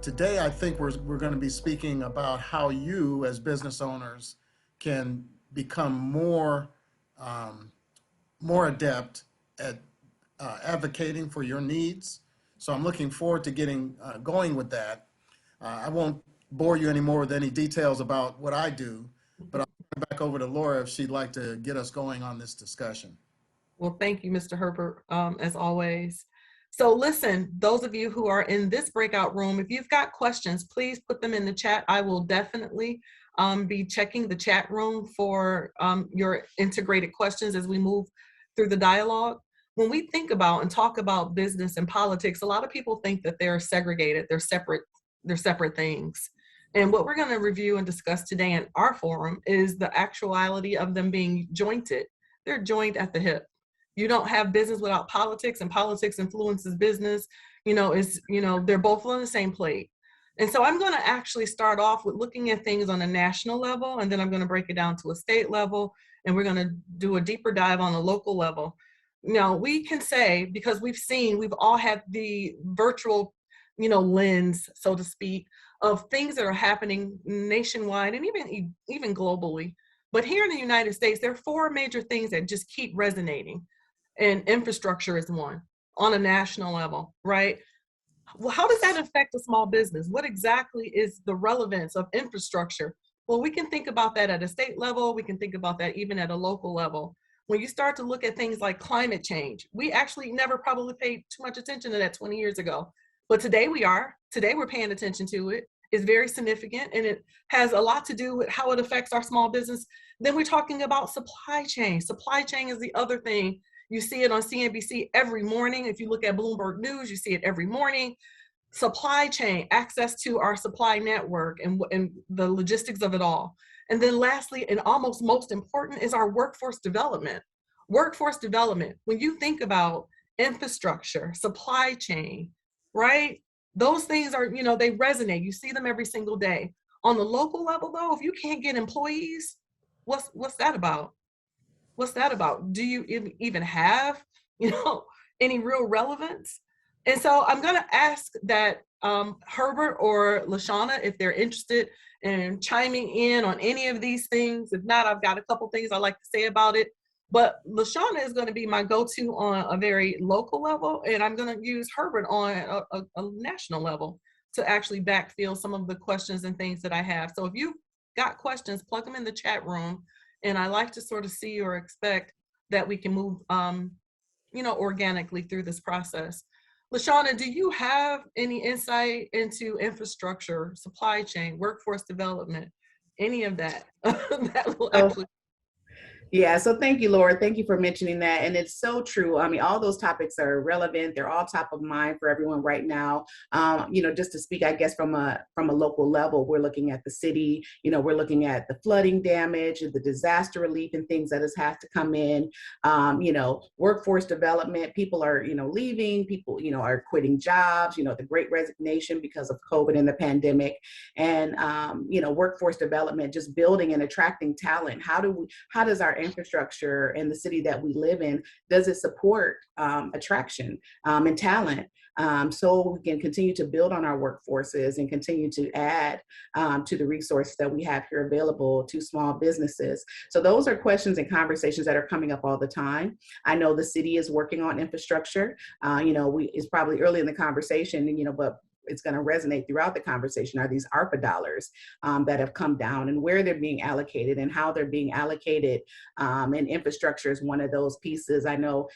Today, I think we're going to be speaking about how you, as business owners, can become um, more adept at advocating for your needs. So I'm looking forward to getting going with that. I won't bore you anymore with any details about what I do, but I'll turn it back over to Laura if she'd like to get us going on this discussion. Well, thank you, Mr. Herbert, as always. So listen, those of you who are in this breakout room, if you've got questions, please put them in the chat. I will definitely be checking the chat room for your integrated questions as we move through the dialogue. When we think about and talk about business and politics, a lot of people think that they're segregated, they're separate things. And what we're going to review and discuss today in our forum is the actuality of them being jointed. They're joined at the hip. You don't have business without politics, and politics influences business. They're both on the same plate. And so I'm going to actually start off with looking at things on a national level, and then I'm going to break it down to a state level, and we're going to do a deeper dive on a local level. Now, we can say, because we've all had the virtual, lens, so to speak, of things that are happening nationwide and even globally. But here in the United States, there are four major things that just keep resonating. And infrastructure is one on a national level, right? Well, how does that affect a small business? What exactly is the relevance of infrastructure? Well, we can think about that at a state level. We can think about that even at a local level. When you start to look at things like climate change, we actually never probably paid too much attention to that 20 years ago. But today we are. Today we're paying attention to it. It's very significant, and it has a lot to do with how it affects our small business. Then we're talking about supply chain. Supply chain is the other thing. You see it on CNBC every morning. If you look at Bloomberg News, you see it every morning. Supply chain, access to our supply network and the logistics of it all. And then lastly, and almost most important, is our workforce development. Workforce development, when you think about infrastructure, supply chain, right? Those things are, they resonate. You see them every single day. On the local level, though, if you can't get employees, what's that about? What's that about? Do you even have, any real relevance? And so I'm going to ask that Herbert or Lashawna, if they're interested in chiming in on any of these things. If not, I've got a couple things I'd like to say about it. But Lashawna is going to be my go-to on a very local level, and I'm going to use Herbert on a national level to actually backfill some of the questions and things that I have. So if you've got questions, plug them in the chat room. And I like to sort of see or expect that we can move, organically through this process. Lashawna, do you have any insight into infrastructure, supply chain, workforce development, any of that that will Oh, actually? yeah, so thank you, Laura. Thank you for mentioning that. And it's so true. I mean, all those topics are relevant. They're all top of mind for everyone right now. Just to speak, I guess, from a local level, we're looking at the city, we're looking at the flooding damage and the disaster relief and things that has had to come in. Workforce development, people are, leaving, people, are quitting jobs, the great resignation because of COVID and the pandemic. And, workforce development, just building and attracting talent. How does our infrastructure and the city that we live in, does it support attraction and talent? So we can continue to build on our workforces and continue to add to the resources that we have here available to small businesses. So those are questions and conversations that are coming up all the time. I know the city is working on infrastructure. It's probably early in the conversation, but it's going to resonate throughout the conversation are these ARPA dollars that have come down and where they're being allocated and how they're being allocated. And infrastructure is one of those pieces. I know,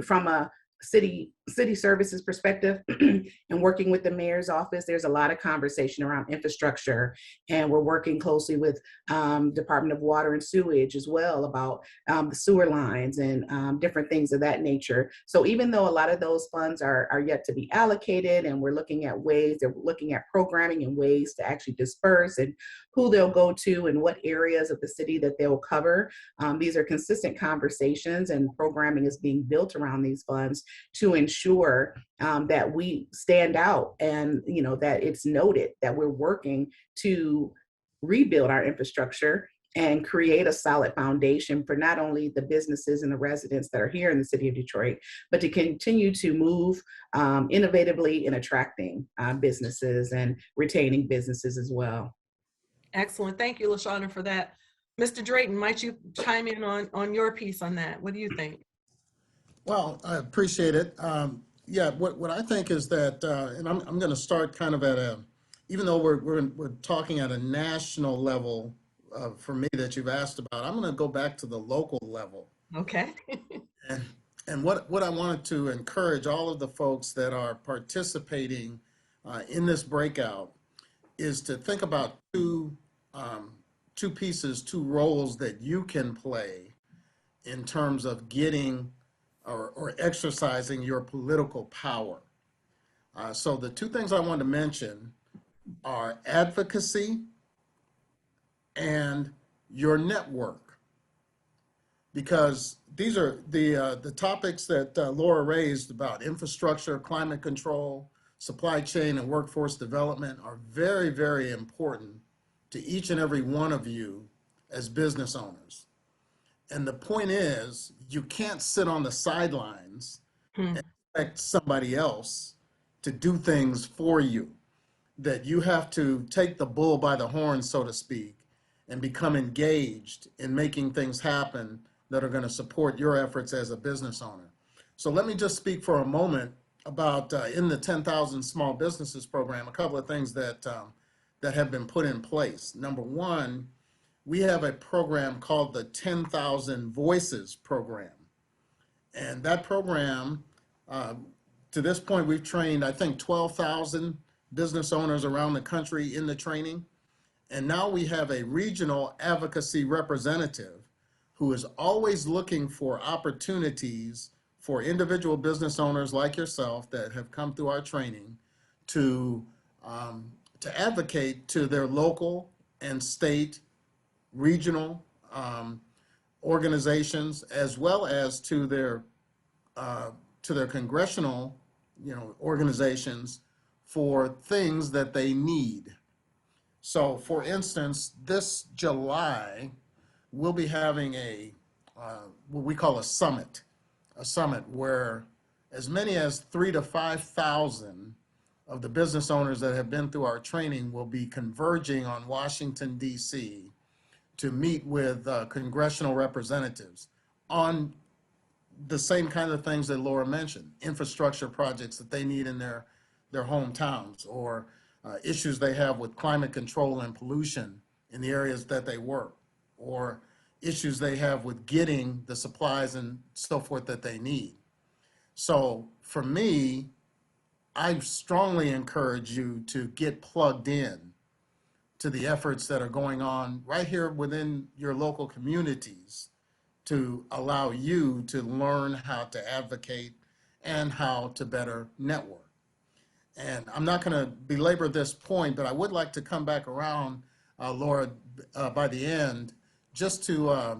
from a city services perspective and working with the mayor's office, there's a lot of conversation around infrastructure, and we're working closely with Department of Water and Sewage as well about the sewer lines and different things of that nature. So even though a lot of those funds are yet to be allocated, and we're looking at ways, they're looking at programming and ways to actually disperse and who they'll go to and what areas of the city that they'll cover. These are consistent conversations, and programming is being built around these funds to ensure that we stand out and, that it's noted that we're working to rebuild our infrastructure and create a solid foundation for not only the businesses and the residents that are here in the city of Detroit, but to continue to move innovatively in attracting businesses and retaining businesses as well. Excellent. Thank you, Lashawna, for that. Mr. Drayton, might you chime in on your piece on that? What do you think? Well, I appreciate it. Yeah, what I think is that, and I'm going to start kind of at even though we're talking at a national level for me that you've asked about, I'm going to go back to the local level. Okay. And, and what I wanted to encourage all of the folks that are participating in this breakout is to think about two pieces, two roles that you can play in terms of getting or exercising your political power. So the two things I want to mention are advocacy and your network, because these are the topics that Laura raised about infrastructure, climate control, supply chain, and workforce development are very, very important to each and every one of you as business owners. And the point is, you can't sit on the sidelines and expect somebody else to do things for you. That you have to take the bull by the horn, so to speak, and become engaged in making things happen that are going to support your efforts as a business owner. So let me just speak for a moment about in the 10,000 Small Businesses program, a couple of things that that have been put in place. Number one, we have a program called the 10,000 Voices program. And that program, to this point, we've trained, I think, 12,000 business owners around the country in the training. And now we have a regional advocacy representative who is always looking for opportunities for individual business owners like yourself that have come through our training to advocate to their local and state, regional organizations, as well as to their congressional, organizations for things that they need. So, for instance, this July, we'll be having what we call a summit where as many as 3,000 to 5,000 of the business owners that have been through our training will be converging on Washington, D.C. to meet with congressional representatives on the same kind of things that Laura mentioned, infrastructure projects that they need in their hometowns, or issues they have with climate control and pollution in the areas that they work, or issues they have with getting the supplies and so forth that they need. So for me, I strongly encourage you to get plugged in to the efforts that are going on right here within your local communities to allow you to learn how to advocate and how to better network. And I'm not going to belabor this point, but I would like to come back around, Laura, by the end, just to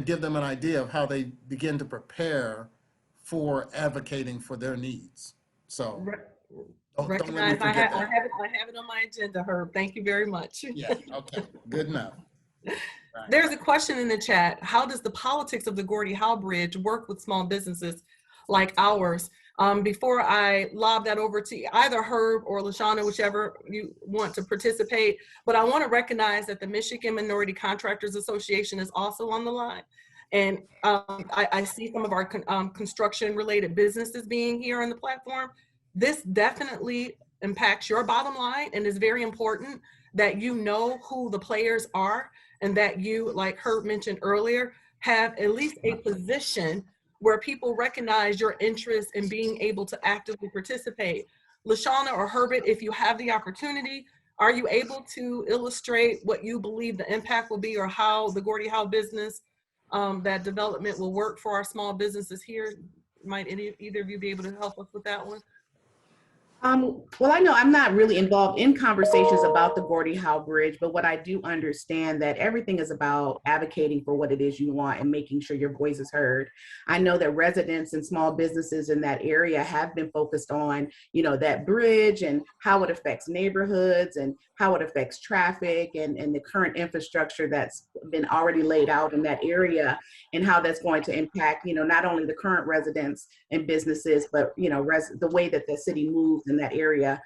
give them an idea of how they begin to prepare for advocating for their needs. So don't let me Recognize I forget have that. it on my agenda, Herb. Thank you very much. Yeah, okay, good enough. Right. There's a question in the chat. How does the politics of the Gordie Howe Bridge work with small businesses like ours? Before I lob that over to either Herb or Lashawna, whichever you want to participate, but I want to recognize that the Michigan Minority Contractors Association is also on the line. And I see some of our construction-related businesses being here on the platform. This definitely impacts your bottom line, and is very important that you know who the players are, and that you, like Herb mentioned earlier, have at least a position where people recognize your interest in being able to actively participate. Lashawna or Herbert, if you have the opportunity, are you able to illustrate what you believe the impact will be, or how the Gordie Howe business, that development will work for our small businesses here? Might either of you be able to help us with that one? Well, I know I'm not really involved in conversations about the Gordie Howe Bridge, but what I do understand that everything is about advocating for what it is you want and making sure your voice is heard. I know that residents and small businesses in that area have been focused on, that bridge and how it affects neighborhoods and how it affects traffic and the current infrastructure that's been already laid out in that area and how that's going to impact, not only the current residents and businesses, but the way that the city moves in that area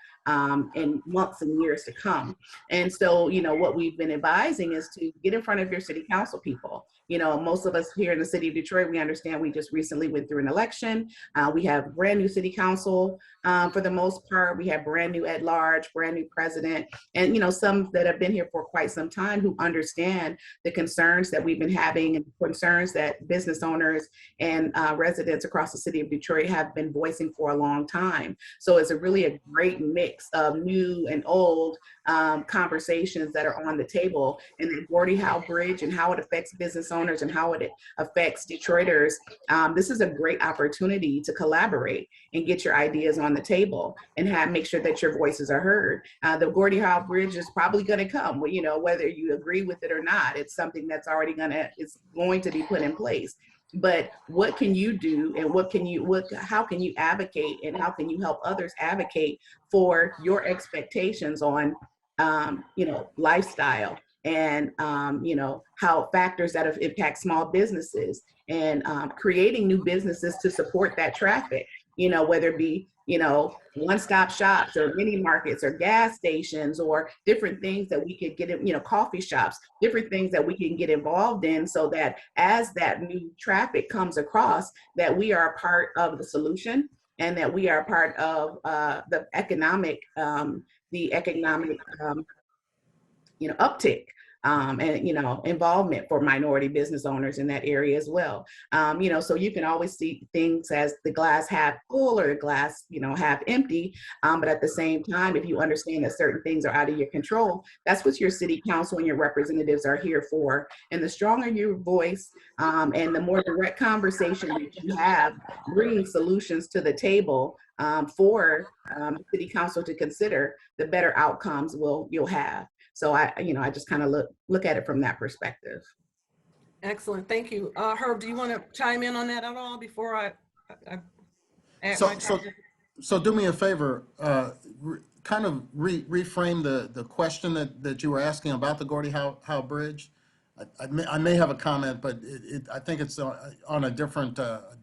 in months and years to come. And so, what we've been advising is to get in front of your city council people. Most of us here in the city of Detroit, we understand we just recently went through an election. We have brand new city council for the most part. We have brand new at large, brand new president, and some that have been here for quite some time who understand the concerns that we've been having and concerns that business owners and residents across the city of Detroit have been voicing for a long time. So it's really a great mix of new and old conversations that are on the table. And the Gordie Howe Bridge and how it affects business owners and how it affects Detroiters. This is a great opportunity to collaborate and get your ideas on the table and make sure that your voices are heard. The Gordie Howe Bridge is probably going to come, whether you agree with it or not. It's something that's already it's going to be put in place. But what can you do, and how can you advocate, and how can you help others advocate for your expectations on lifestyle and how factors that impact small businesses and creating new businesses to support that traffic, whether it be one-stop shops or mini markets or gas stations or different things that we could get in, coffee shops, different things that we can get involved in, so that as that new traffic comes across, that we are a part of the solution and that we are a part of the economic uptick and involvement for minority business owners in that area as well. So you can always see things as the glass half full or the glass half empty, but at the same time, if you understand that certain things are out of your control, that's what your city council and your representatives are here for. And the stronger your voice and the more direct conversation that you have, bringing solutions to the table for city council to consider, the better outcomes you'll have. So I just kind of look at it from that perspective. Excellent, thank you. Herb, do you want to chime in on that at all before I add So, my so, comment? so do me a favor, kind of reframe the question that you were asking about the Gordie Howe Bridge. I may have a comment, but I think it's on a different, a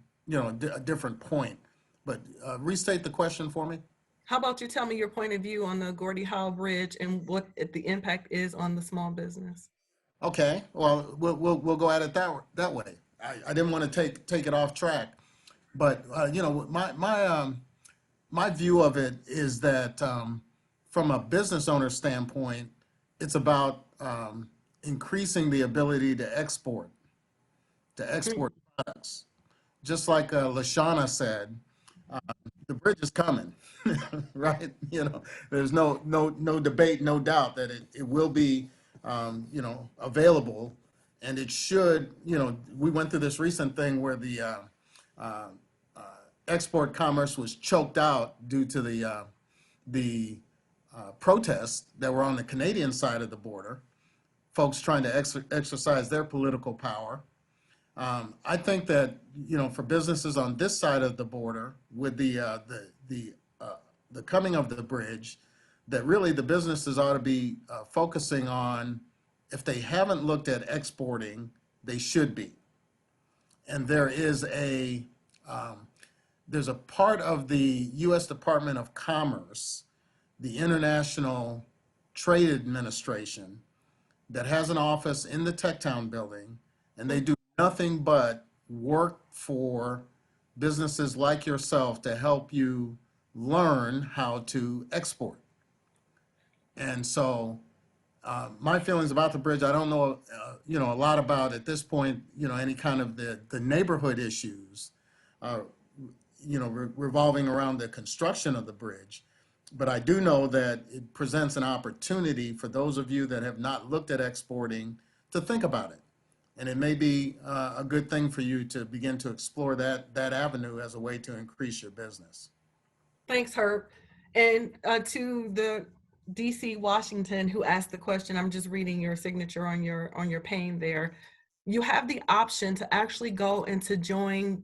different point. But restate the question for me. How about you tell me your point of view on the Gordie Howe Bridge and what the impact is on the small business? Okay, well, we'll go at it that way. I didn't want to take it off track, but my view of it is that from a business owner standpoint, it's about increasing the ability to export products. Just like Lashawna said, the bridge is coming, right? There's no debate, no doubt that it will be, available, and it should. We went through this recent thing where the export commerce was choked out due to the protests that were on the Canadian side of the border, folks trying to exercise their political power. I think that for businesses on this side of the border, with the coming of the bridge, that really the businesses ought to be focusing on, if they haven't looked at exporting, they should be. And there's a part of the U.S. Department of Commerce, the International Trade Administration, that has an office in the Techtown building, and they do nothing but work for businesses like yourself to help you learn how to export. And so my feelings about the bridge, I don't know, a lot about at this point, any kind of the neighborhood issues, revolving around the construction of the bridge. But I do know that it presents an opportunity for those of you that have not looked at exporting to think about it. And it may be a good thing for you to begin to explore that avenue as a way to increase your business. Thanks, Herb. And to the DC Washington who asked the question, I'm just reading your signature on your pane there. You have the option to actually go and to join.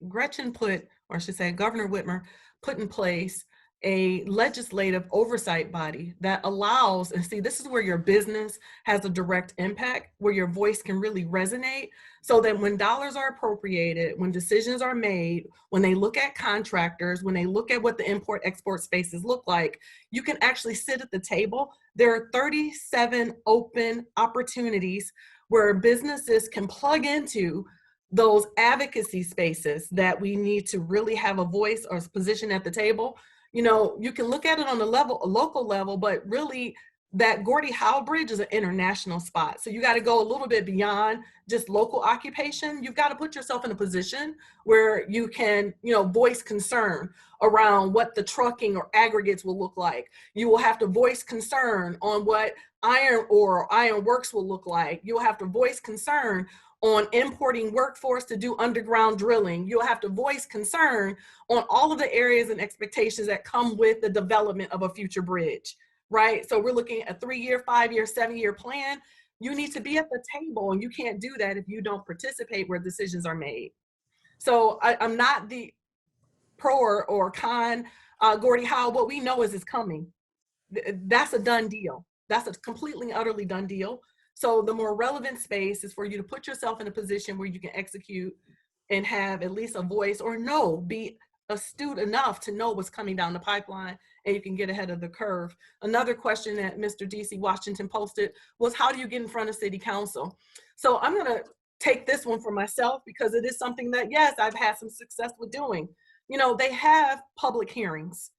Gretchen put, or I should say, Governor Whitmer put in place a legislative oversight body that allows, and see, this is where your business has a direct impact, where your voice can really resonate, so that when dollars are appropriated, when decisions are made, when they look at contractors, when they look at what the import-export spaces look like, you can actually sit at the table. There are 37 open opportunities where businesses can plug into those advocacy spaces that we need to really have a voice or position at the table. You know, you can look at it on a local level, but really that Gordie Howe Bridge is an international spot. So you got to go a little bit beyond just local occupation. You've got to put yourself in a position where you can, you know, voice concern around what the trucking or aggregates will look like. You will have to voice concern on what iron ore or iron works will look like. You'll have to voice concern on importing workforce to do underground drilling. You'll have to voice concern on all of the areas and expectations that come with the development of a future bridge, right? So we're looking at a 3-year, 5-year, 7-year plan. You need to be at the table, and you can't do that if you don't participate where decisions are made. So I'm not the pro or con Gordie Howe. What we know is it's coming. That's a done deal. That's a completely, utterly done deal. So the more relevant space is for you to put yourself in a position where you can execute and have at least a voice, or be astute enough to know what's coming down the pipeline, and you can get ahead of the curve. Another question that Mr. DC Washington posted was, how do you get in front of city council? So I'm gonna take this one for myself because it is something that, yes, I've had some success with doing. You know, they have public hearings.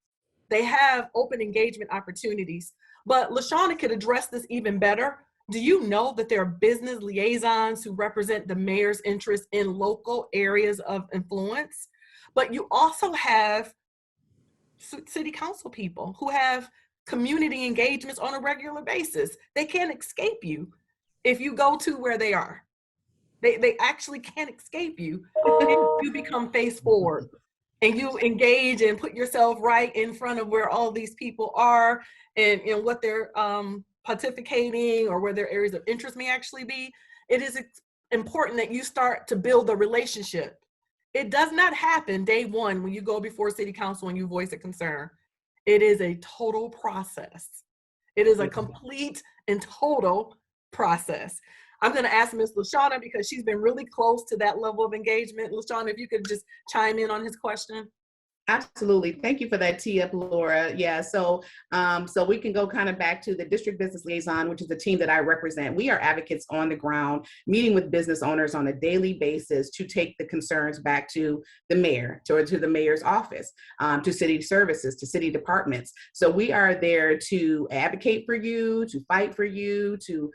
They have open engagement opportunities, but Lashawna could address this even better. Do you know that there are business liaisons who represent the mayor's interests in local areas of influence? But you also have city council people who have community engagements on a regular basis. They can't escape you if you go to where they are. They actually can't escape you if you become face forward and you engage and put yourself right in front of where all these people are and what they're pontificating or where their areas of interest may actually be. It is important that you start to build a relationship. It does not happen day one when you go before city council and you voice a concern. It is a total process. It is a complete and total process. I'm going to ask Ms. Lashawna because she's been really close to that level of engagement. Lashawna, if you could just chime in on his question. Absolutely. Thank you for that tee up, Laura. Yeah, so we can go kind of back to the district business liaison, which is the team that I represent. We are advocates on the ground, meeting with business owners on a daily basis to take the concerns back to the mayor, to the mayor's office, to city services, to city departments. So we are there to advocate for you, to fight for you, to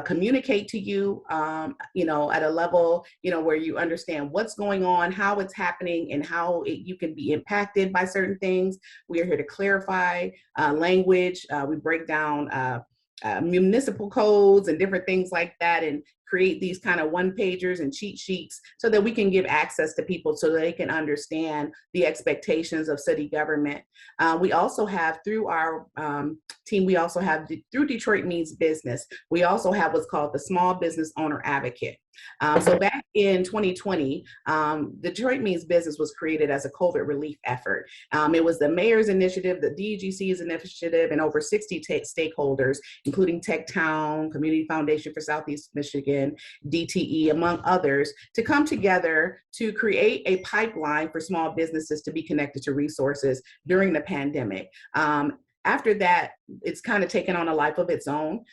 communicate to you, at a level, where you understand what's going on, how it's happening, and how you can be impacted by certain things. We are here to clarify language. We break down municipal codes and different things like that, and create these kind of one-pagers and cheat sheets so that we can give access to people so they can understand the expectations of city government. We also have, through our team, we also have, through Detroit Means Business, we also have what's called the Small Business Owner Advocate. So back in 2020, Detroit Means Business was created as a COVID relief effort. It was the mayor's initiative, the DEGC's initiative, and over 60 stakeholders, including Tech Town, Community Foundation for Southeast Michigan, DTE, among others, to come together to create a pipeline for small businesses to be connected to resources during the pandemic. After that, it's kind of taken on a life of its own.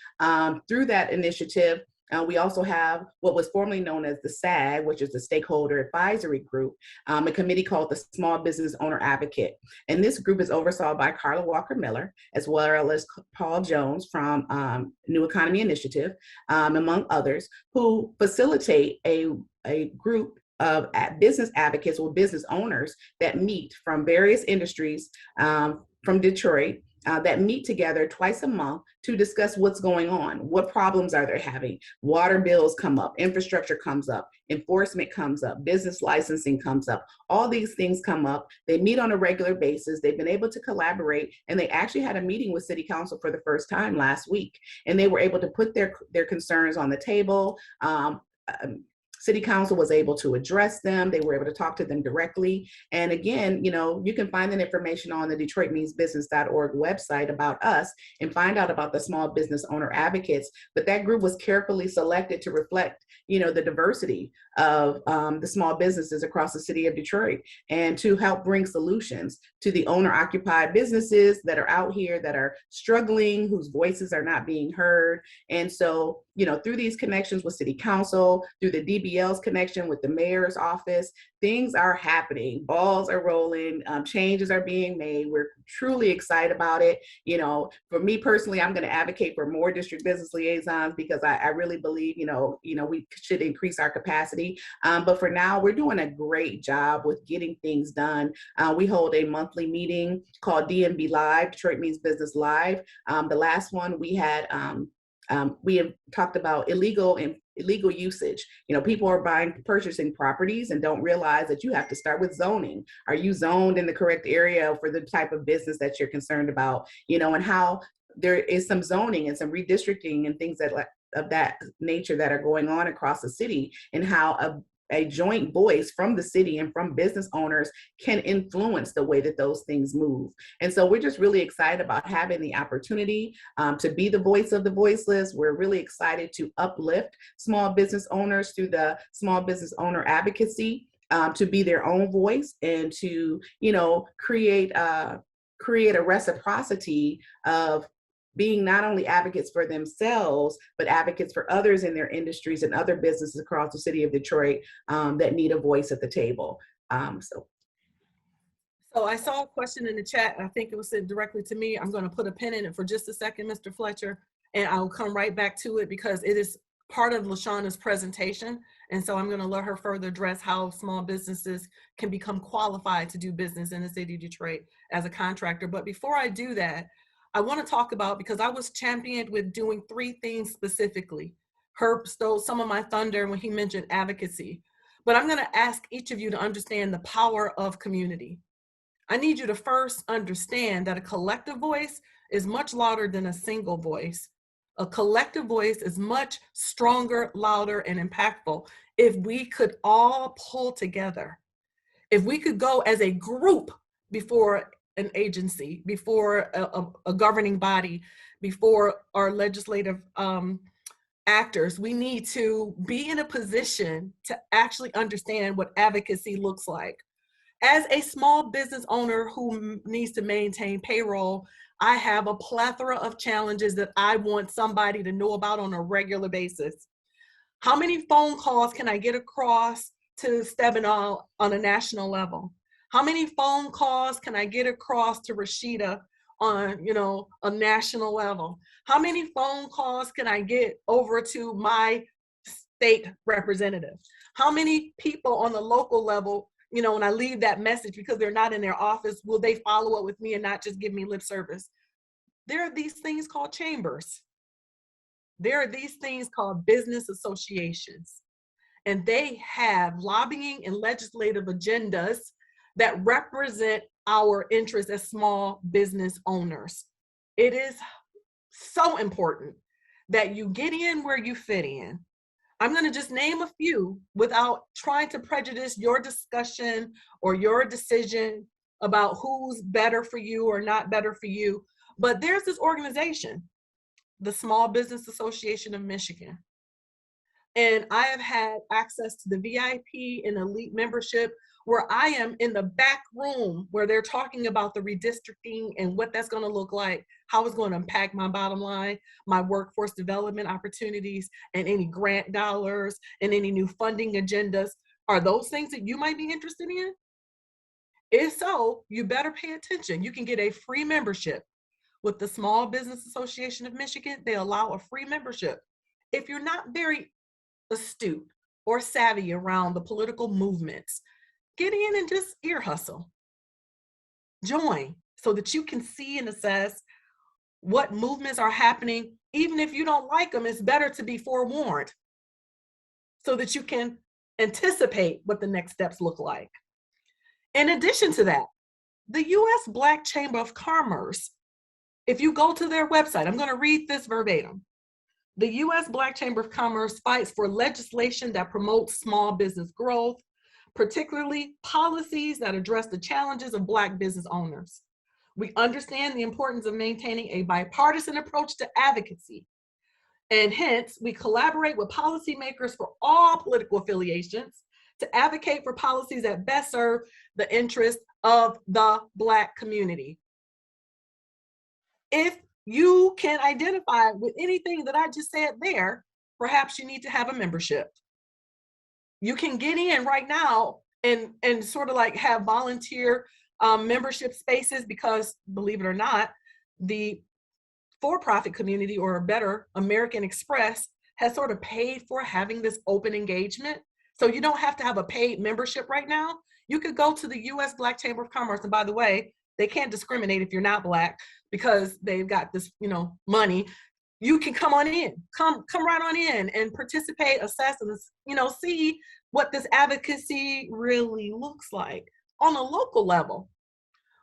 Through that initiative, we also have what was formerly known as the SAG, which is the Stakeholder Advisory Group, a committee called the Small Business Owner Advocate. And this group is oversaw by Carla Walker Miller, as well as Paul Jones from New Economy Initiative, among others, who facilitate a group of business advocates or business owners that meet from various industries from Detroit that meet together twice a month to discuss what's going on. What problems are they having? Water bills come up, infrastructure comes up, enforcement comes up, business licensing comes up. All these things come up. They meet on a regular basis. They've been able to collaborate, and they actually had a meeting with City Council for the first time last week, and they were able to put their concerns on the table. City Council was able to address them. They were able to talk to them directly. And again, you can find that information on the DetroitMeansBusiness.org website about us and find out about the small business owner advocates. But that group was carefully selected to reflect, the diversity of the small businesses across the city of Detroit, and to help bring solutions to the owner-occupied businesses that are out here that are struggling, whose voices are not being heard. And so, through these connections with City Council, through the DBL's connection with the mayor's office, things are happening. Balls are rolling. Changes are being made. We're truly excited about it. For me personally, I'm going to advocate for more district business liaisons, because I really believe, we should increase our capacity. But for now, we're doing a great job with getting things done. We hold a monthly meeting called DMB Live, Detroit Means Business Live. The last one we had, we have talked about illegal usage. People are purchasing properties and don't realize that you have to start with zoning. Are you zoned in the correct area for the type of business that you're concerned about? And how there is some zoning and some redistricting and things of that nature that are going on across the city, and how a joint voice from the city and from business owners can influence the way that those things move. And so we're just really excited about having the opportunity to be the voice of the voiceless. We're really excited to uplift small business owners through the small business owner advocacy, to be their own voice, and to, create a reciprocity of being not only advocates for themselves, but advocates for others in their industries and other businesses across the city of Detroit that need a voice at the table. So I saw a question in the chat. I think it was sent directly to me. I'm going to put a pin in it for just a second, Mr. Fletcher, and I'll come right back to it, because it is part of Lashawna's presentation. And so I'm going to let her further address how small businesses can become qualified to do business in the city of Detroit as a contractor. But before I do that, I want to talk about, because I was championed with doing 3 things specifically. Herb stole some of my thunder when he mentioned advocacy. But I'm going to ask each of you to understand the power of community. I need you to first understand that a collective voice is much louder than a single voice. A collective voice is much stronger, louder, and impactful if we could all pull together. If we could go as a group before an agency, before a governing body, before our legislative actors, we need to be in a position to actually understand what advocacy looks like. As a small business owner who needs to maintain payroll, I have a plethora of challenges that I want somebody to know about on a regular basis. How many phone calls can I get across to Stebinal on a national level? How many phone calls can I get across to Rashida on, a national level? How many phone calls can I get over to my state representative? How many people on the local level, when I leave that message, because they're not in their office, will they follow up with me and not just give me lip service? There are these things called chambers. There are these things called business associations. And they have lobbying and legislative agendas that represent our interests as small business owners. It is so important that you get in where you fit in. I'm going to just name a few without trying to prejudice your discussion or your decision about who's better for you or not better for you. But there's this organization, the Small Business Association of Michigan. And I have had access to the VIP and elite membership, where I am in the back room where they're talking about the redistricting and what that's going to look like, how it's going to impact my bottom line, my workforce development opportunities, and any grant dollars and any new funding agendas. Are those things that you might be interested in? If so, you better pay attention. You can get a free membership with the Small Business Association of Michigan. They allow a free membership. If you're not very astute or savvy around the political movements, get in and just ear hustle. Join so that you can see and assess what movements are happening. Even if you don't like them, it's better to be forewarned so that you can anticipate what the next steps look like. In addition to that, the U.S. Black Chamber of Commerce, if you go to their website, I'm going to read this verbatim. The U.S. Black Chamber of Commerce fights for legislation that promotes small business growth, particularly policies that address the challenges of Black business owners. We understand the importance of maintaining a bipartisan approach to advocacy, and hence we collaborate with policymakers for all political affiliations to advocate for policies that best serve the interests of the Black community. If you can identify with anything that I just said there, perhaps you need to have a membership. You can get in right now and sort of like have volunteer membership spaces, because believe it or not, the for-profit community, or better, American Express, has sort of paid for having this open engagement. So you don't have to have a paid membership right now. You could go to the U.S. Black Chamber of Commerce, and by the way, they can't discriminate if you're not Black because they've got this, money. You can come on in, come right on in and participate, assess, and see what this advocacy really looks like on a local level.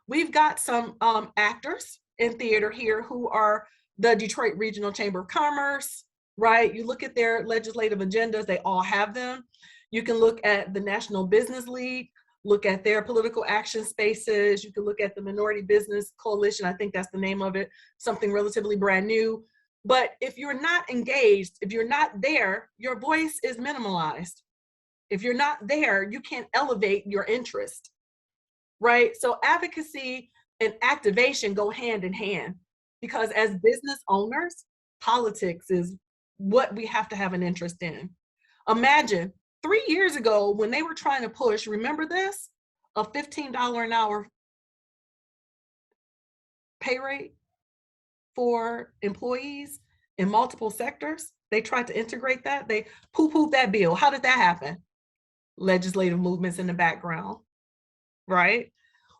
We've got some actors in theater here who are the Detroit Regional Chamber of Commerce, right? You look at their legislative agendas, they all have them. You can look at the National Business League, look at their political action spaces. You can look at the Minority Business Coalition. I think that's the name of it, something relatively brand new. But if you're not engaged, if you're not there, your voice is minimalized. If you're not there, you can't elevate your interest, right? So advocacy and activation go hand in hand, because as business owners, politics is what we have to have an interest in. Imagine 3 years ago when they were trying to push, remember this, a $15 an hour pay rate for employees in multiple sectors. They tried to integrate that. They poo-pooed that bill. How did that happen? Legislative movements in the background, right?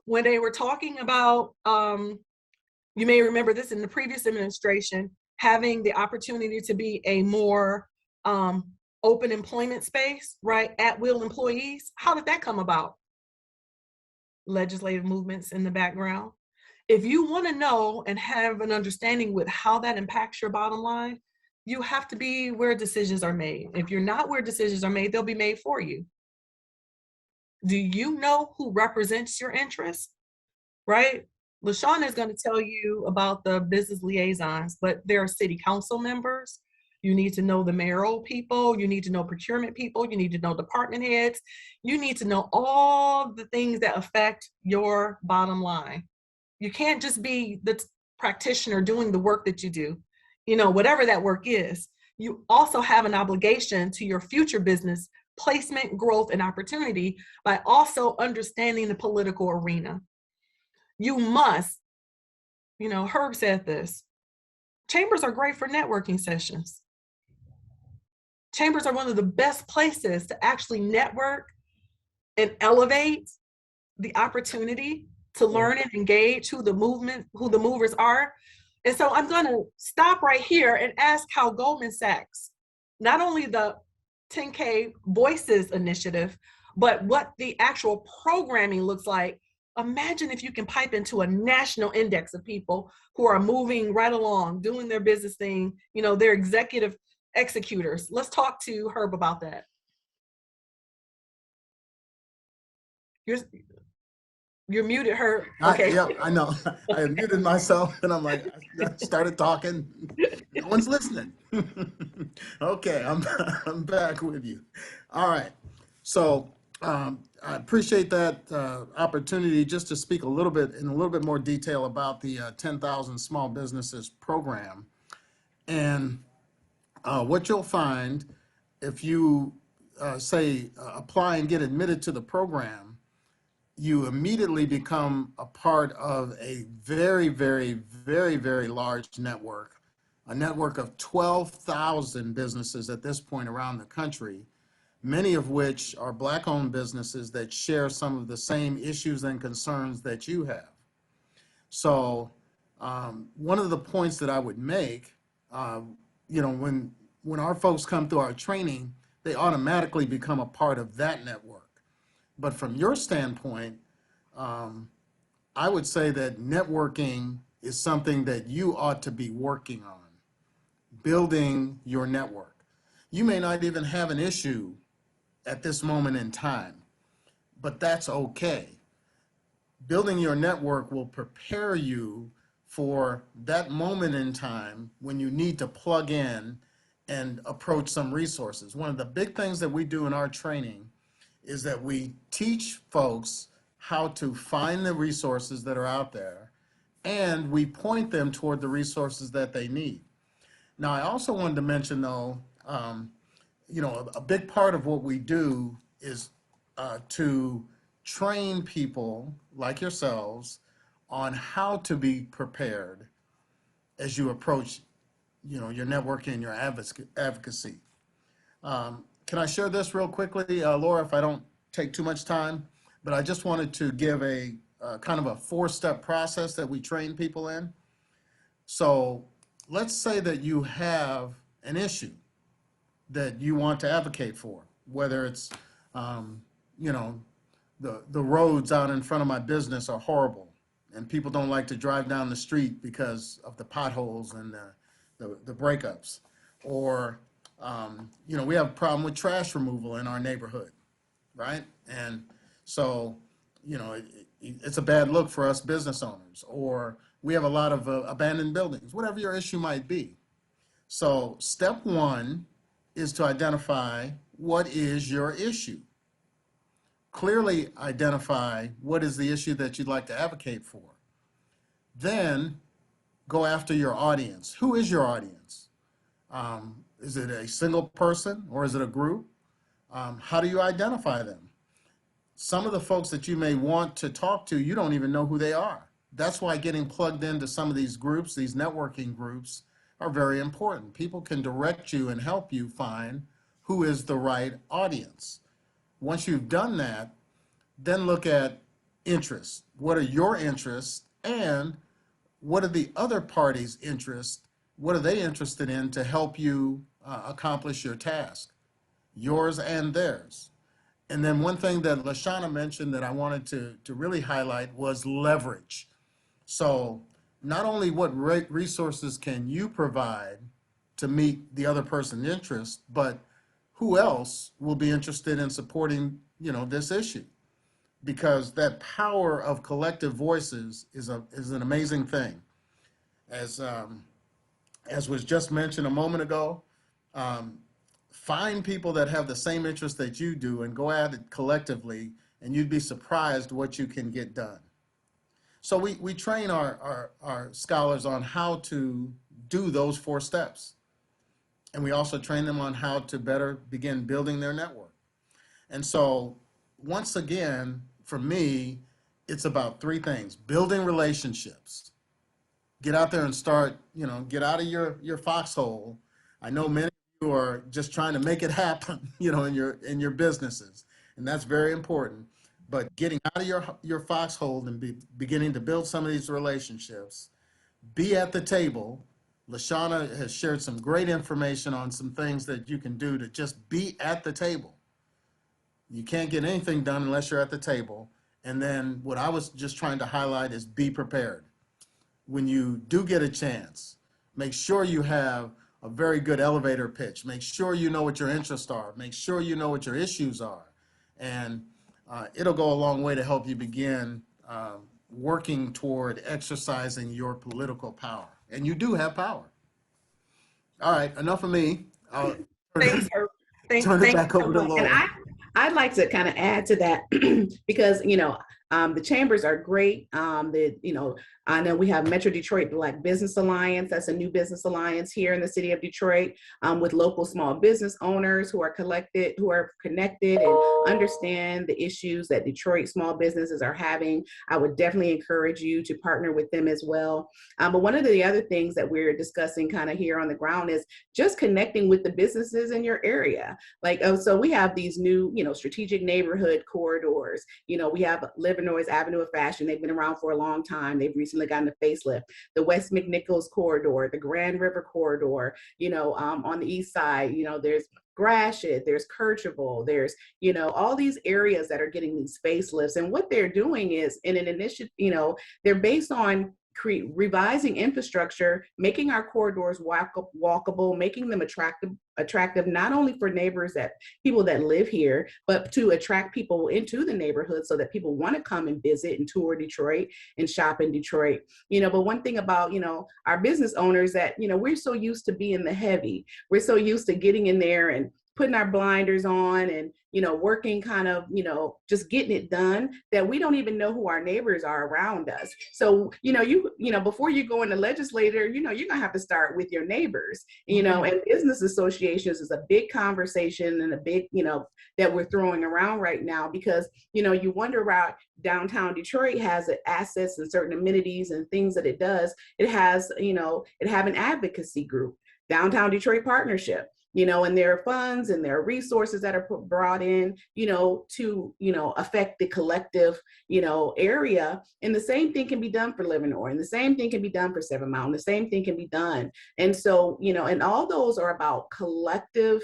When they were talking about, you may remember this in the previous administration, having the opportunity to be a more open employment space, right? At-will employees. How did that come about? Legislative movements in the background. If you want to know and have an understanding with how that impacts your bottom line, you have to be where decisions are made. If you're not where decisions are made, they'll be made for you. Do you know who represents your interests, right? Lashawna is going to tell you about the business liaisons, but there are city council members. You need to know the mayoral people. You need to know procurement people. You need to know department heads. You need to know all the things that affect your bottom line. You can't just be the practitioner doing the work that you do, whatever that work is. You also have an obligation to your future business placement, growth, and opportunity by also understanding the political arena. You must, Herb said this, chambers are great for networking sessions. Chambers are one of the best places to actually network and elevate the opportunity to learn and engage who the movers are. And so I'm going to stop right here and ask how Goldman Sachs, not only the 10K Voices initiative, but what the actual programming looks like. Imagine if you can pipe into a national index of people who are moving right along, doing their business thing, they're executive executors. Let's talk to Herb about that. You're muted, Herb. Okay. Yeah, I know. I muted myself and I'm like, I started talking. No one's listening. Okay, I'm back with you. All right. So I appreciate that opportunity just to speak in a little bit more detail about the 10,000 Small Businesses program. And what you'll find if you apply and get admitted to the program, you immediately become a part of a very, very, very, very large network, a network of 12,000 businesses at this point around the country, many of which are Black-owned businesses that share some of the same issues and concerns that you have. So One of the points that I would make, you know, when our folks come through our training, they automatically become a part of that network. But from your standpoint, I would say that networking is something that you ought to be working on, building your network. You may not even have an issue at this moment in time, but that's okay. Building your network will prepare you for that moment in time when you need to plug in and approach some resources. One of the big things that we do in our training is that we teach folks how to find the resources that are out there, and we point them toward the resources that they need. Now, I also wanted to mention, though, you know, a big part of what we do is to train people like yourselves on how to be prepared as you approach, you know, your networking and your advocacy. Can I share this real quickly, Laura, if I don't take too much time? But I just wanted to give a kind of a 4-step process that we train people in. So let's say that you have an issue that you want to advocate for, whether it's, you know, the roads out in front of my business are horrible and people don't like to drive down the street because of the potholes and the breakups. Or, you know, we have a problem with trash removal in our neighborhood, right? And so, you know, it's a bad look for us business owners. Or we have a lot of abandoned buildings, whatever your issue might be. So step 1 is to identify what is your issue. Clearly identify what is the issue that you'd like to advocate for. Then go after your audience. Who is your audience? Is it a single person or is it a group? How do you identify them? Some of the folks that you may want to talk to, you don't even know who they are. That's why getting plugged into some of these groups, these networking groups, are very important. People can direct you and help you find who is the right audience. Once you've done that, then look at interests. What are your interests and what are the other parties' interests? What are they interested in to help you accomplish your task, yours and theirs? And then one thing that Lashawna mentioned that I wanted to really highlight was leverage. So not only what resources can you provide to meet the other person's interest, but who else will be interested in supporting, you know, this issue? Because that power of collective voices is an amazing thing. As was just mentioned a moment ago, find people that have the same interest that you do and go at it collectively, and you'd be surprised what you can get done. So we train our scholars on how to do those 4 steps. And we also train them on how to better begin building their network. And so once again, for me, it's about 3 things. Building relationships. Get out there and start, you know, get out of your foxhole. I know many of you are just trying to make it happen, you know, in your businesses. And that's very important. But getting out of your foxhole and beginning to build some of these relationships. Be at the table. Lashawna has shared some great information on some things that you can do to just be at the table. You can't get anything done unless you're at the table. And then what I was just trying to highlight is be prepared. When you do get a chance, make sure you have a very good elevator pitch. Make sure you know what your interests are. Make sure you know what your issues are. And it'll go a long way to help you begin working toward exercising your political power. And you do have power. All right, enough of me. I'll Thanks, Herb. turn it back over to And Laura. I'd like to kind of add to that because, you know, the chambers are great. I know we have Metro Detroit Black Business Alliance. That's a new business alliance here in the city of Detroit with local small business owners who are connected and understand the issues that Detroit small businesses are having. I would definitely encourage you to partner with them as well. But one of the other things that we're discussing kind of here on the ground is just connecting with the businesses in your area. Like, so we have these new, you know, strategic neighborhood corridors. You know, we have Livernois Avenue of Fashion. They've been around for a long time. They've recently recently gotten a facelift. The West McNichols corridor, the Grand River corridor, on the east side, there's Gratiot, there's Kercheval, there's, all these areas that are getting these facelifts. And what they're doing is in an initiative, they're based on revising infrastructure, making our corridors walkable, making them attractive not only for neighbors, that people that live here, but to attract people into the neighborhood so that people want to come and visit and tour Detroit and shop in Detroit. But one thing about, our business owners that, we're so used to being the heavy. We're so used to getting in there and putting our blinders on and, working kind of, just getting it done, that we don't even know who our neighbors are around us. So, before you go in the legislature, you're going to have to start with your neighbors, and business associations is a big conversation and a big, that we're throwing around right now, because, you wonder about downtown Detroit has assets and certain amenities and things that it does. It has, it have an advocacy group, Downtown Detroit Partnership, and there are funds and there are resources that are brought in, to, affect the collective, area. And the same thing can be done for Livernois, and the same thing can be done for Seven Mile, and the same thing can be done. And so, and all those are about collective,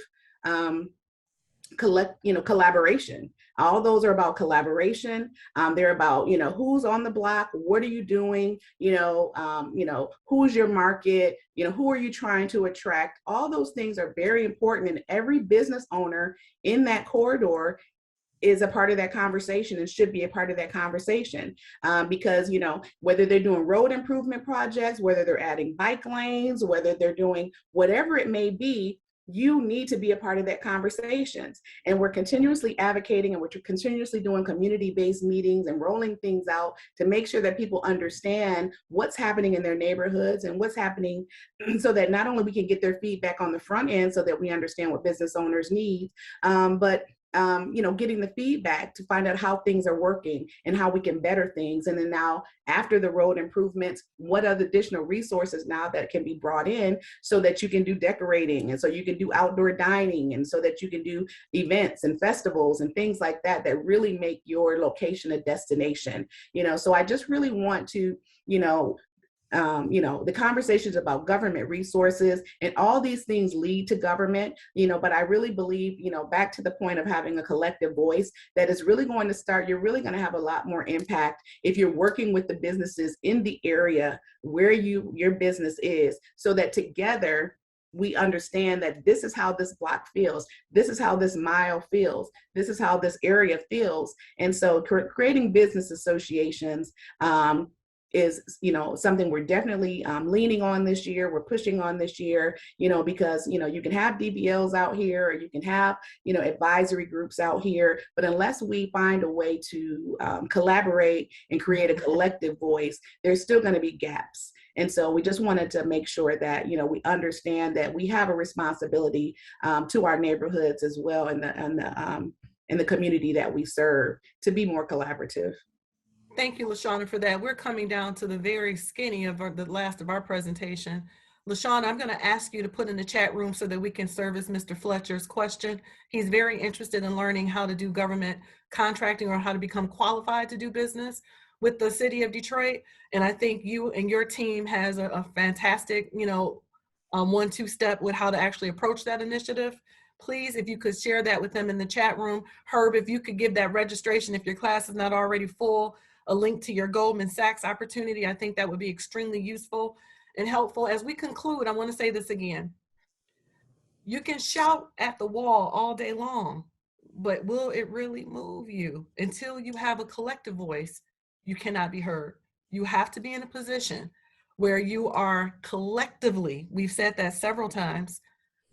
collaboration. All those are about collaboration. They're about, who's on the block, what are you doing, who's your market, who are you trying to attract? All those things are very important, and every business owner in that corridor is a part of that conversation and should be a part of that conversation, because, whether they're doing road improvement projects, whether they're adding bike lanes, whether they're doing whatever it may be, you need to be a part of that conversations. And we're continuously advocating, and we're continuously doing community-based meetings and rolling things out to make sure that people understand what's happening in their neighborhoods and what's happening, so that not only we can get their feedback on the front end so that we understand what business owners need, but getting the feedback to find out how things are working and how we can better things. And then now, after the road improvements, what are the additional resources now that can be brought in so that you can do decorating, and so you can do outdoor dining, and so that you can do events and festivals and things like that, that really make your location a destination. So I just really want to, the conversations about government resources and all these things lead to government, but I really believe, back to the point of having a collective voice, that is really going to start, you're really going to have a lot more impact if you're working with the businesses in the area where your business is, so that together we understand that this is how this block feels, this is how this mile feels, this is how this area feels. And so creating business associations, is something we're definitely leaning on this year. We're pushing on this year, because you can have DBLs out here, or you can have advisory groups out here, but unless we find a way to collaborate and create a collective voice, there's still going to be gaps. And so we just wanted to make sure that we understand that we have a responsibility to our neighborhoods as well, and the community that we serve, to be more collaborative. Thank you, Lashawna, for that. We're coming down to the very skinny of the last of our presentation. Lashawna, I'm going to ask you to put in the chat room so that we can service Mr. Fletcher's question. He's very interested in learning how to do government contracting, or how to become qualified to do business with the city of Detroit. And I think you and your team has a fantastic, 1-2 step with how to actually approach that initiative. Please, if you could share that with them in the chat room. Herb, if you could give that registration, if your class is not already full, a link to your Goldman Sachs opportunity, I think that would be extremely useful and helpful. As we conclude, I want to say this again. You can shout at the wall all day long, but will it really move you? Until you have a collective voice, you cannot be heard. You have to be in a position where you are collectively, we've said that several times,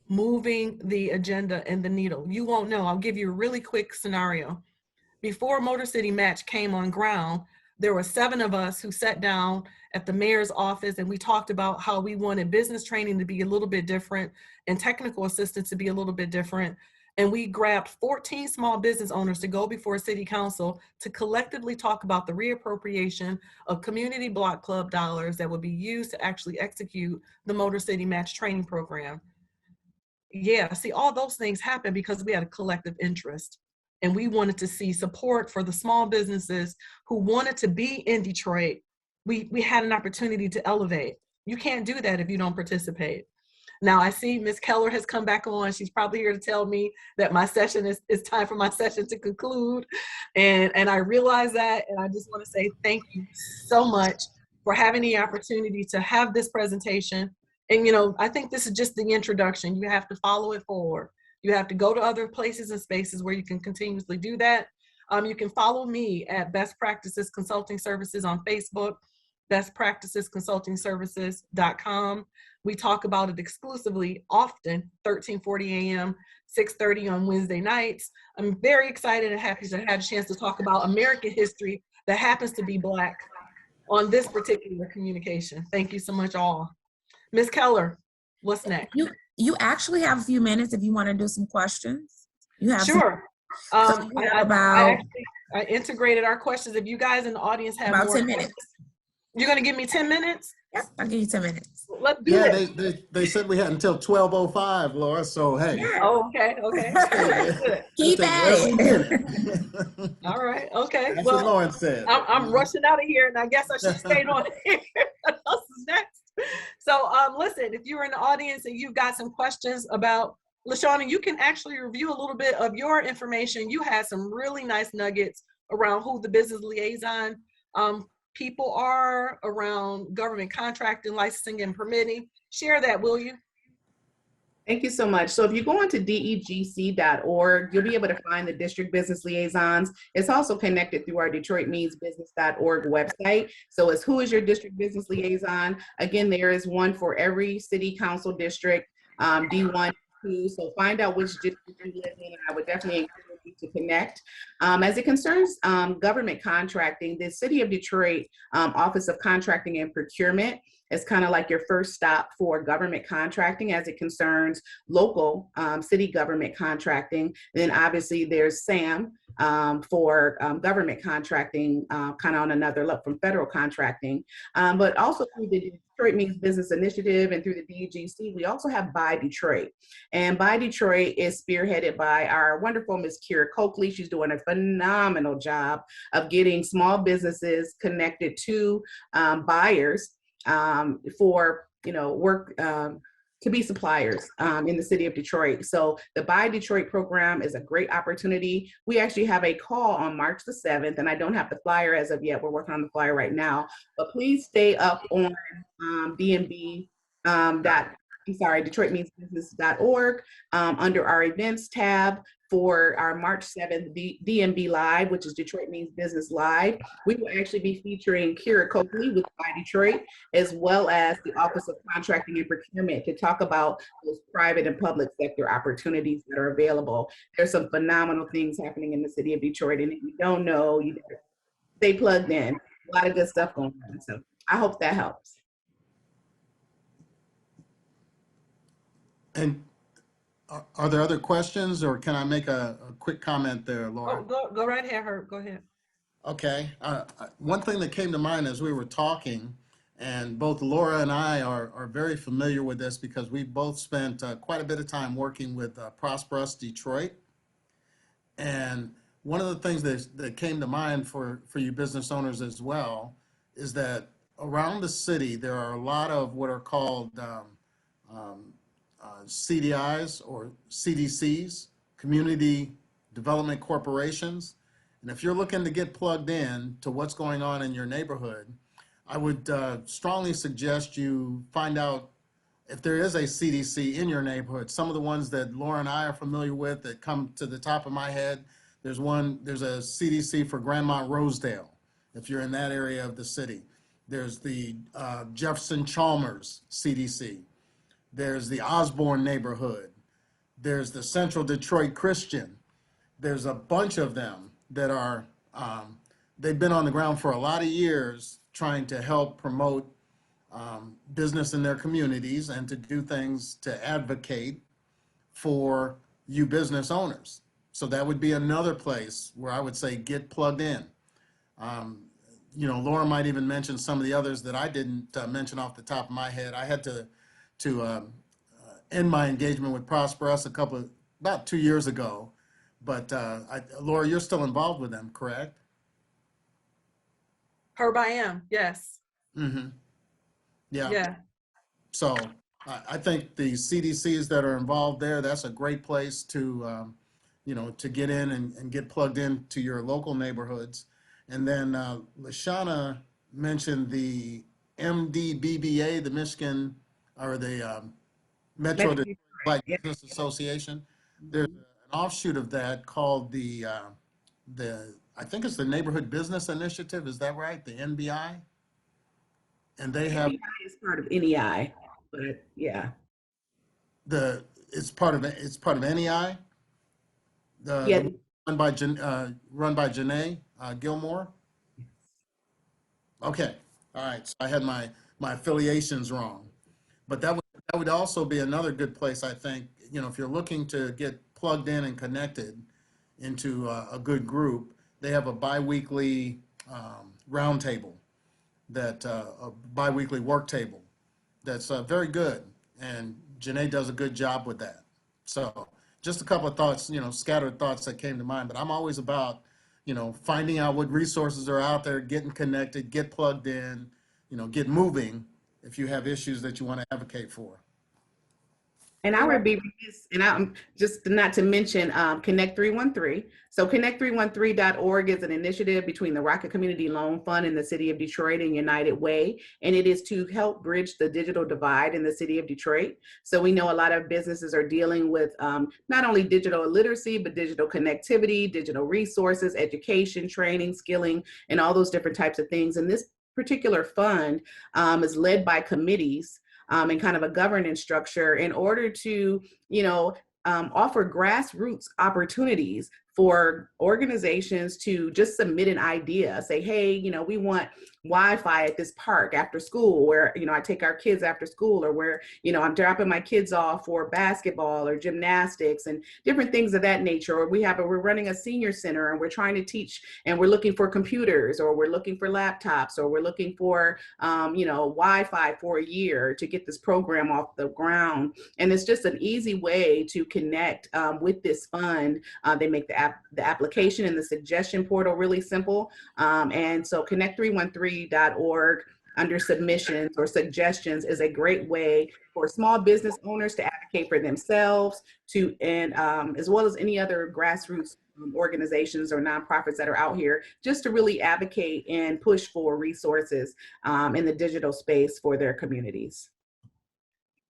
moving the agenda and the needle. You won't know. I'll give you a really quick scenario. Before Motor City Match came on ground, there were 7 of us who sat down at the mayor's office, and we talked about how we wanted business training to be a little bit different and technical assistance to be a little bit different. And we grabbed 14 small business owners to go before city council to collectively talk about the reappropriation of community block club dollars that would be used to actually execute the Motor City Match training program. Yeah, see, all those things happen because we had a collective interest. And we wanted to see support for the small businesses who wanted to be in Detroit, we had an opportunity to elevate. You can't do that if you don't participate. Now I see Ms. Keller has come back on. She's probably here to tell me that my session is time for my session to conclude. And I realize that, and I just want to say thank you so much for having the opportunity to have this presentation. And, you know, I think this is just the introduction. You have to follow it forward. You have to go to other places and spaces where you can continuously do that. You can follow me at Best Practices Consulting Services on Facebook, bestpracticesconsultingservices.com. We talk about it exclusively often, 13:40 a.m., 6:30 on Wednesday nights. I'm very excited and happy to have a chance to talk about American history that happens to be Black on this particular communication. Thank you so much all. Ms. Keller, what's next? You actually have a few minutes if you want to do some questions. You have sure. So you have about I integrated our questions. If you guys in the audience have about more 10 minutes. You're going to give me 10 minutes? Yep, I'll give you 10 minutes. Let's do Yeah, it. they said we had until 12:05, Laura, so hey. Yeah. Oh, okay, okay. Good. Keep at it. All right, okay. That's what Well, Lauren said. I'm rushing out of here, and I guess I should stay on here. What else is next? So, listen, if you're in the audience and you've got some questions about Lashawna, you can actually review a little bit of your information. You had some really nice nuggets around who the business liaison people are, around government contracting, licensing, and permitting. Share that, will you? Thank you so much. So if you go onto degc.org, you'll be able to find the district business liaisons. It's also connected through our DetroitMeansBusiness.org website. So it's who is your district business liaison? Again, there is one for every city council district, D1, D2. So find out which district you live in, and I would definitely encourage you to connect. As it concerns government contracting, the City of Detroit Office of Contracting and Procurement is kind of like your first stop for government contracting as it concerns local city government contracting. Then obviously there's SAM for government contracting, kind of on another level from federal contracting. But also through the Detroit Means Business Initiative and through the DGC, we also have Buy Detroit. And Buy Detroit is spearheaded by our wonderful Ms. Kira Coakley. She's doing a phenomenal job of getting small businesses connected to buyers for, you know, work to be suppliers in the city of Detroit. So the Buy Detroit program is a great opportunity. We actually have a call on March the 7th, and I don't have the flyer as of yet. We're working on the flyer right now, but please stay up on DetroitMeansBusiness.org under our events tab for our March 7th DMB Live, which is Detroit Means Business Live. We will actually be featuring Kira Coakley with Buy Detroit, as well as the Office of Contracting and Procurement, to talk about those private and public sector opportunities that are available. There's some phenomenal things happening in the city of Detroit, and if you don't know, you better stay plugged in. A lot of good stuff going on. So I hope that helps. And are there other questions, or can I make a quick comment there, Laura? Oh, go right ahead, Herb. Go ahead. Okay. One thing that came to mind as we were talking, and both Laura and I are very familiar with this because we both spent quite a bit of time working with Prosper Us Detroit. And one of the things that came to mind for you business owners as well is that around the city, there are a lot of what are called CDIs or CDCs, Community Development Corporations. And if you're looking to get plugged in to what's going on in your neighborhood, I would strongly suggest you find out if there is a CDC in your neighborhood. Some of the ones that Laura and I are familiar with that come to the top of my head, there's a CDC for Grandmont Rosedale, if you're in that area of the city. There's the Jefferson Chalmers CDC. There's the Osborne neighborhood. There's the Central Detroit Christian. There's a bunch of them that are, they've been on the ground for a lot of years trying to help promote business in their communities and to do things to advocate for you business owners. So that would be another place where I would say get plugged in. You know, Laura might even mention some of the others that I didn't mention off the top of my head. I had to end my engagement with Prosper Us about 2 years ago. But Laura, you're still involved with them, correct? Herb, I am, yes. Mm-hmm. Yeah. Yeah. So I think the CDCs that are involved there, that's a great place to, to get in and get plugged into your local neighborhoods. And then Lashawna mentioned the MDBBA, the Michigan or the Metro Metro Detroit Detroit. Black Yeah. Business Association. There's an offshoot of that called the I think it's the Neighborhood Business Initiative. Is that right? The NBI, and they have NBI is part of NEI, but yeah. the it's part of NEI, the Yeah. one run by Janae Gilmore. Okay, all right. So I had my affiliations wrong, but that would also be another good place. I think if you're looking to get plugged in and connected into a good group, they have a biweekly roundtable a biweekly work table that's very good, and Janae does a good job with that. So just a couple of thoughts, scattered thoughts that came to mind. But I'm always about, finding out what resources are out there, getting connected, get plugged in, get moving if you have issues that you want to advocate for. And I All right. would be remiss, and I'm just not to mention Connect 313. So connect313.org is an initiative between the Rocket Community Loan Fund and the City of Detroit and United Way. And it is to help bridge the digital divide in the City of Detroit. So we know a lot of businesses are dealing with not only digital literacy, but digital connectivity, digital resources, education, training, skilling, and all those different types of things. And this particular fund is led by committees and kind of a governance structure in order to, offer grassroots opportunities for organizations to just submit an idea, say, hey, we want Wi-Fi at this park after school where, I take our kids after school, or where, I'm dropping my kids off for basketball or gymnastics and different things of that nature. Or we're running a senior center and we're trying to teach and we're looking for computers, or we're looking for laptops, or we're looking for, Wi-Fi for a year to get this program off the ground. And it's just an easy way to connect with this fund. They make the application and the suggestion portal really simple. And so connect313.org under submissions or suggestions is a great way for small business owners to advocate for themselves, and as well as any other grassroots organizations or nonprofits that are out here, just to really advocate and push for resources in the digital space for their communities.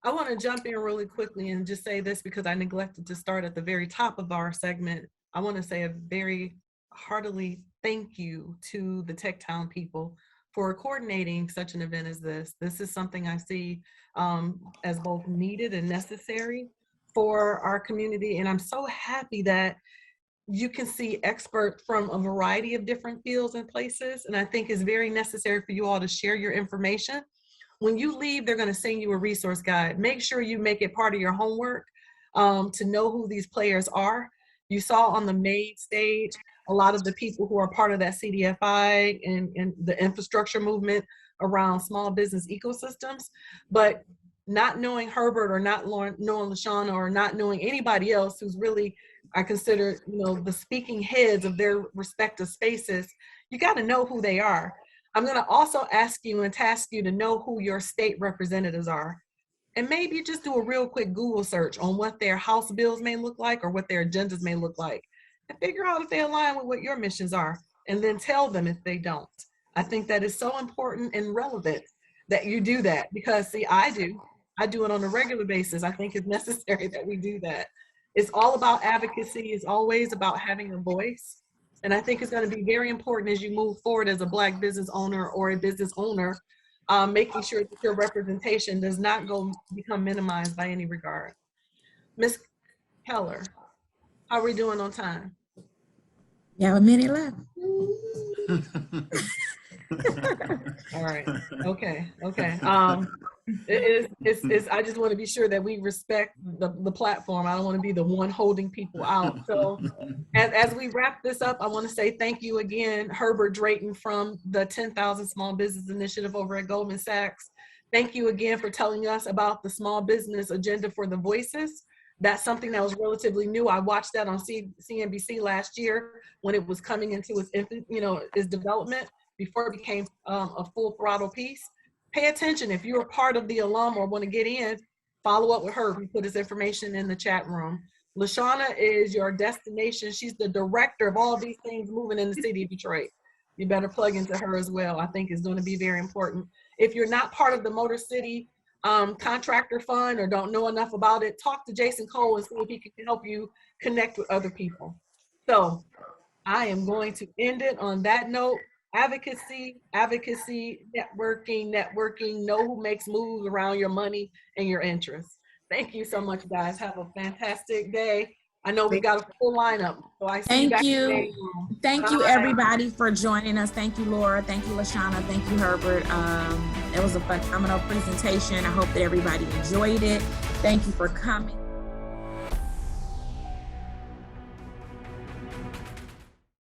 I want to jump in really quickly and just say this because I neglected to start at the very top of our segment. I want to say a very heartily thank you to the Tech Town people for coordinating such an event as this. This is something I see as both needed and necessary for our community. And I'm so happy that you can see experts from a variety of different fields and places. And I think it's very necessary for you all to share your information. When you leave, they're going to send you a resource guide. Make sure you make it part of your homework to know who these players are. You saw on the main stage a lot of the people who are part of that CDFI and the infrastructure movement around small business ecosystems. But not knowing Herbert, or not knowing Lashawna, or not knowing anybody else who's really, I consider, the speaking heads of their respective spaces, you got to know who they are. I'm going to also ask you and task you to know who your state representatives are. And maybe just do a real quick Google search on what their House bills may look like or what their agendas may look like, and figure out if they align with what your missions are, and then tell them if they don't. I think that is so important and relevant that you do that, because see, I do it on a regular basis. I think it's necessary that we do that. It's all about advocacy. It's always about having a voice. And I think it's going to be very important as you move forward as a Black business owner or a business owner, making sure that your representation does not become minimized by any regard. Ms. Keller, how are we doing on time? You have a minute left. All right. Okay. I just want to be sure that we respect the platform. I don't want to be the one holding people out. So as we wrap this up, I want to say thank you again, Herbert Drayton from the 10,000 Small Business Initiative over at Goldman Sachs. Thank you again for telling us about the small business agenda for the voices. That's something that was relatively new. I watched that on CNBC last year when it was coming into its development. before it became a full throttle piece. Pay attention. If you're a part of the alum or want to get in, follow up with her. We put his information in the chat room. Lashawna is your destination. She's the director of all these things moving in the city of Detroit. You better plug into her as well. I think it's going to be very important. If you're not part of the Motor City contractor fund or don't know enough about it, talk to Jason Cole and see if he can help you connect with other people. So I am going to end it on that note. Advocacy, networking, know who makes moves around your money and your interests. Thank you so much, guys. Have a fantastic day. I know we got a full lineup, so I see you back in the main room. Thank you, Bye. everybody, for joining us. Thank you, Laura. Thank you, Lashawna. Thank you, Herbert. It was a phenomenal presentation. I hope that everybody enjoyed it. Thank you for coming.